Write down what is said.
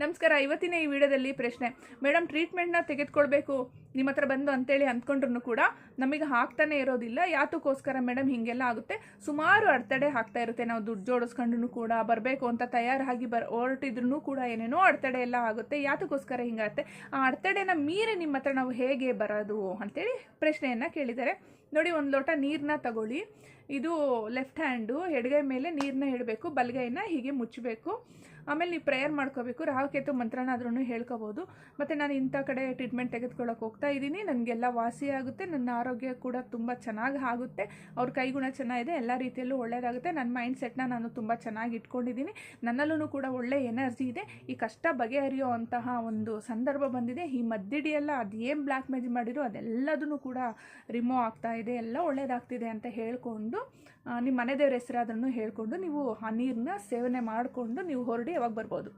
ನಮಸ್ಕಾರ. ಇವತ್ತಿನ ಈ ವಿಡಿಯೋದಲ್ಲಿ ಪ್ರಶ್ನೆ, ಮೇಡಮ್ ಟ್ರೀಟ್ಮೆಂಟ್ನ ತೆಗೆದುಕೊಳ್ಬೇಕು ನಿಮ್ಮ ಹತ್ರ ಬಂದು ಅಂತೇಳಿ ಅಂದ್ಕೊಂಡ್ರು ಕೂಡ ನಮಗೆ ಆಗ್ತಾನೆ ಇರೋದಿಲ್ಲ, ಯಾತಕ್ಕೋಸ್ಕರ ಮೇಡಮ್ ಹೀಗೆಲ್ಲ ಆಗುತ್ತೆ? ಸುಮಾರು ಅಡೆತಡೆ ಆಗ್ತಾ ಇರುತ್ತೆ. ನಾವು ದುಡ್ಡು ಜೋಡಿಸ್ಕೊಂಡ್ರು ಕೂಡ ಬರಬೇಕು ಅಂತ ತಯಾರಾಗಿ ಹೊರಟಿದ್ರು ಕೂಡ ಏನೇನೋ ಅಡೆತಡೆ ಎಲ್ಲ ಆಗುತ್ತೆ. ಯಾತಕ್ಕೋಸ್ಕರ ಹಿಂಗಾಗುತ್ತೆ? ಆ ಅಡೆತಡೆನ ಮೀರಿ ನಿಮ್ಮ ಹತ್ರ ನಾವು ಹೇಗೆ ಬರೋದು ಅಂತೇಳಿ ಪ್ರಶ್ನೆಯನ್ನು ಕೇಳಿದ್ದಾರೆ. ನೋಡಿ, ಒಂದು ಲೋಟ ನೀರನ್ನ ತಗೊಳ್ಳಿ. ಇದು ಲೆಫ್ಟ್ ಹ್ಯಾಂಡು ಎಡಗೈ ಮೇಲೆ ನೀರನ್ನ ಇಡಬೇಕು, ಬಲಗೈನ ಹೀಗೆ ಮುಚ್ಚಬೇಕು. ಆಮೇಲೆ ನೀವು ಪ್ರೇಯರ್ ಮಾಡ್ಕೋಬೇಕು. ರಾಹುಕೇತು ಮಂತ್ರನಾದ್ರೂ ಹೇಳ್ಕೋಬೋದು. ಮತ್ತು ನಾನು ಇಂಥ ಕಡೆ ಟ್ರೀಟ್ಮೆಂಟ್ ತೆಗೆದುಕೊಳ್ಳೋಕೆ ಹೋಗ್ತಾ ಇದ್ದೀನಿ, ನನಗೆಲ್ಲ ವಾಸಿ ಆಗುತ್ತೆ, ನನ್ನ ಆರೋಗ್ಯ ಕೂಡ ತುಂಬ ಚೆನ್ನಾಗಿ ಆಗುತ್ತೆ, ಅವ್ರ ಕೈಗುಣ ಚೆನ್ನಾಗಿದೆ, ಎಲ್ಲ ರೀತಿಯಲ್ಲೂ ಒಳ್ಳೆಯದಾಗುತ್ತೆ, ನನ್ನ ಮೈಂಡ್ ಸೆಟ್ನ ನಾನು ತುಂಬ ಚೆನ್ನಾಗಿ ಇಟ್ಕೊಂಡಿದ್ದೀನಿ, ನನ್ನಲ್ಲೂ ಕೂಡ ಒಳ್ಳೆ ಎನರ್ಜಿ ಇದೆ, ಈ ಕಷ್ಟ ಬಗೆಹರಿಯೋ ಅಂತಹ ಒಂದು ಸಂದರ್ಭ ಬಂದಿದೆ, ಈ ಮದ್ದಿಡಿಯೆಲ್ಲ ಅದೇನು ಬ್ಲ್ಯಾಕ್ ಮ್ಯಾಜಿಕ್ ಮಾಡಿರೋ ಅದೆಲ್ಲದೂ ಕೂಡ ರಿಮೂವ್ ಆಗ್ತಾ ಇದೆ, ಎಲ್ಲ ಒಳ್ಳೆಯದಾಗ್ತಿದೆ ಅಂತ ಹೇಳ್ಕೊಂಡು ನಿಮ್ಮ ಮನೆ ದೇವ್ರ ಹೆಸರಾದ್ರೂ ಹೇಳ್ಕೊಂಡು ನೀವು ಆ ನೀರನ್ನ ಸೇವನೆ ಮಾಡಿಕೊಂಡು ನೀವು ಹೊರಡಿ ಯಾವಾಗ ಬರ್ಬೋದು.